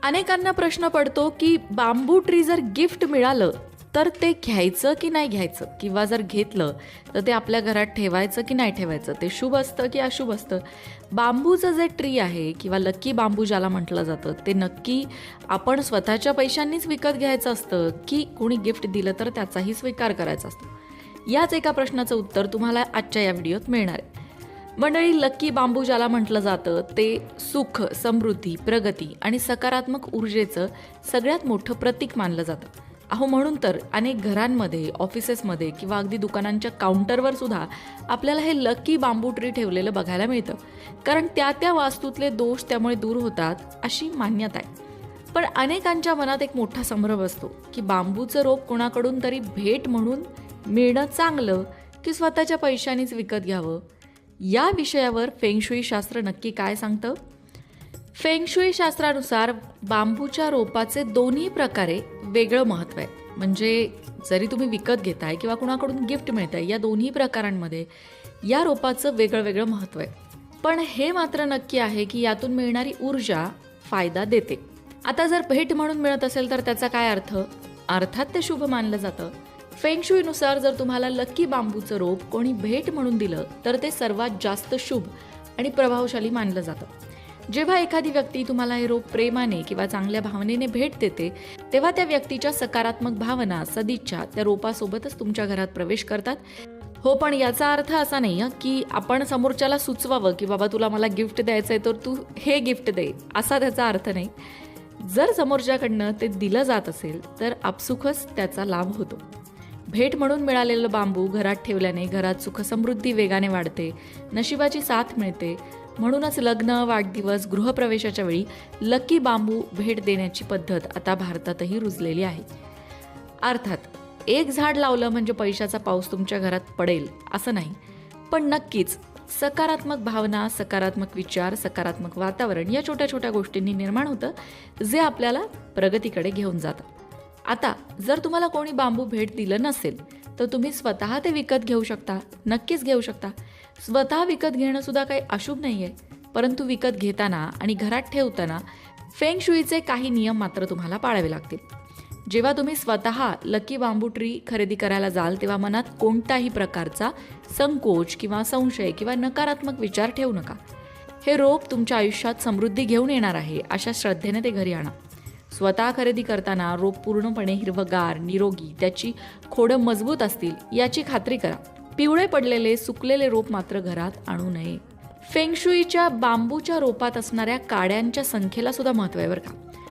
अनेकांना प्रश्न पडतो की बांबू ट्री जर गिफ्ट मिळालं तर ते घ्यायचं की नाही घ्यायचं, किंवा जर घेतलं तर ते आपल्या घरात ठेवायचं की नाही ठेवायचं, ते शुभ असतं की अशुभ असतं. बांबूचं जे ट्री आहे किंवा लकी बांबू ज्याला म्हटलं जातं, ते नक्की आपण स्वतःच्या पैशांनीच विकत घ्यायचं असतं की कोणी गिफ्ट दिलं तर त्याचाही स्वीकार करायचा असतो? याच एका प्रश्नाचं उत्तर तुम्हाला आजच्या या व्हिडिओत मिळणार आहे. मंडळी, लकी बांबू ज्याला म्हटलं जातं ते सुख, समृद्धी, प्रगती आणि सकारात्मक ऊर्जेचं सगळ्यात मोठं प्रतीक मानलं जातं. म्हणून तर अनेक घरांमध्ये, ऑफिसेसमध्ये किंवा अगदी दुकानांच्या काउंटरवर सुद्धा आपल्याला हे लकी बांबू ट्री ठेवलेलं बघायला मिळतं. कारण त्या त्या वास्तूतले दोष त्यामुळे दूर होतात अशी मान्यता आहे. पण अनेकांच्या मनात एक मोठा संभ्रम असतो की बांबूचं रोप कोणाकडून तरी भेट म्हणून मिळणं चांगलं की स्वतःच्या पैशानीच विकत घ्यावं. या विषयावर फेंगशुई शास्त्र नक्की काय सांगतं? फेंगशुई शास्त्रानुसार बांबूच्या रोपाचे दोन्ही प्रकारे वेगळं महत्त्व आहे. म्हणजे जरी तुम्ही विकत घेताय किंवा कुणाकडून गिफ्ट मिळतंय, या दोन्ही प्रकारांमध्ये या रोपाचं वेगळं वेगळं महत्त्व आहे. पण हे मात्र नक्की आहे की यातून मिळणारी ऊर्जा फायदा देते. आता जर भेट म्हणून मिळत असेल तर त्याचा काय अर्थ? अर्थात ते शुभ मानलं जातं. फेंगशुईनुसार जर तुम्हाला लकी बांबूचं रोप कोणी भेट म्हणून दिलं तर ते सर्वात जास्त शुभ आणि प्रभावशाली मानलं जातं. जेव्हा एखादी व्यक्ती तुम्हाला हे रोप प्रेमाने किंवा चांगल्या भावनेने भेट देते, तेव्हा त्या व्यक्तीच्या सकारात्मक भावना, सदिच्छा त्या रोपासोबतच तुमच्या घरात प्रवेश करतात. पण याचा अर्थ असा नाही की आपण समोरच्याला सुचवावं की बाबा तुला मला गिफ्ट द्यायचंय तर तू हे गिफ्ट दे, असा त्याचा अर्थ नाही. जर समोरच्याकडनं ते दिलं जात असेल तर आपसुकच त्याचा लाभ होतो. भेट म्हणून मिळालेलं बांबू घरात ठेवल्याने घरात सुखसमृद्धी वेगाने वाढते, नशिबाची साथ मिळते. म्हणूनच लग्न, वाढदिवस, गृहप्रवेशाच्या वेळी लकी बांबू भेट देण्याची पद्धत आता भारतातही रुजलेली आहे. अर्थात एक झाड लावलं म्हणजे पैशाचा पाऊस तुमच्या घरात पडेल असं नाही, पण नक्कीच सकारात्मक भावना, सकारात्मक विचार, सकारात्मक वातावरण या छोट्या छोट्या गोष्टींनी निर्माण होतं, जे आपल्याला प्रगतीकडे घेऊन जातं. आता जर तुम्हाला कोणी बांबू भेट दिलं नसेल तर तुम्ही स्वतः ते विकत घेऊ शकता, नक्कीच घेऊ शकता. स्वतः विकत घेणं सुद्धा काही अशुभ नाही आहे, परंतु विकत घेताना आणि घरात ठेवताना फेंगशुईचे काही नियम मात्र तुम्हाला पाळावे लागतील. जेव्हा तुम्ही स्वतः लकी बांबू ट्री खरेदी करायला जाल तेव्हा मनात कोणत्याही प्रकारचा संकोच किंवा संशय किंवा नकारात्मक विचार ठेवू नका. हे रोप तुमच्या आयुष्यात समृद्धी घेऊन येणार आहे अशा श्रद्धेने ते घरी आणा. स्वतः खरेदी करताना रोप पूर्णपणे हिरवगार, निरोगी, त्याची खोडं मजबूत असतील याची खात्री करा. पिवळे पडलेले, सुकलेले रोप मात्र घरात आणू नये. फेंगशुईच्या बांबूच्या रोपात असणाऱ्या काड्यांच्या संख्येला सुद्धा महत्त्व आहे बरं का.